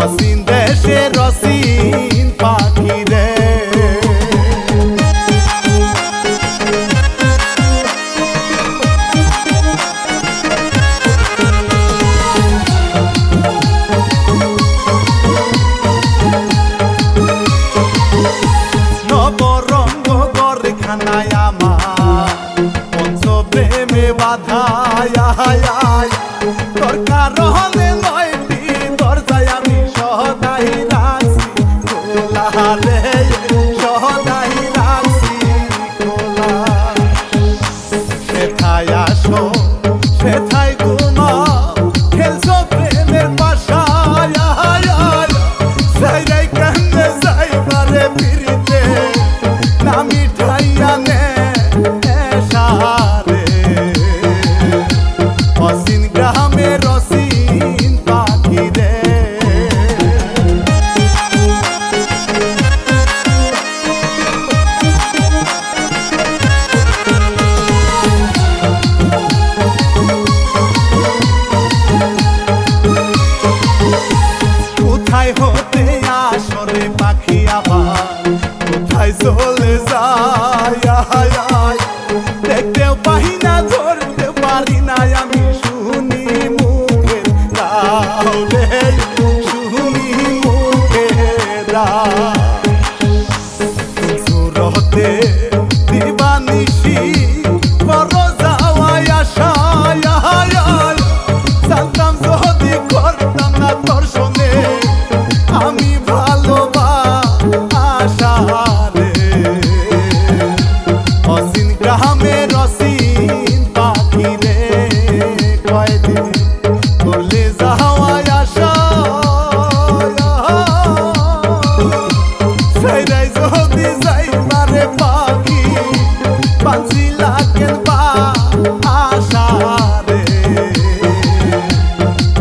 অসীন দেশে রসিন পাখি রে নবরঙ্গ গরখানায় আমার পঞ্চ প্রেমে বাধায় তোর কারণে নয়টি দরজায় আমি সদাই রাখছি খোলা রে সদাই রাখছি খোলা সেথায় আসো সেথায় ঘুমাও খেলছো প্রেমের বাসায় যাই কেমনে যাইবারে ফিরিতে না মিঠাইয়া নে এসারে অসীন গ্রামে রসিন পাখি রে কোথায় হতে আসরে পাখি আবার কোথায় চলে যায় দেখতেও পাহি না ধরতে পারি না আমি শুনি মুখে দাও রে শুনি মুখে সুরতে দিবানিশি করো যাওয়াই আশায় জানতাম যদি করতাম না তোর সঙ্গে আমি ভালোবাসারে অসীন গ্রামে রসিন পাখি রে কয়দিন করলে যাওয়াই আশা সেইরাই যদি যাইবারে পাখি বাঁচি লাগেন বা আশারে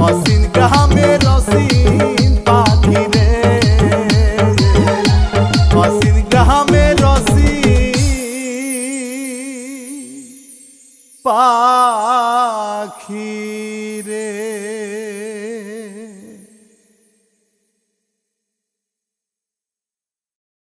অসীন গ্রামে রসিন পাখি রে অসীন গ্রামে রসিন পাখি।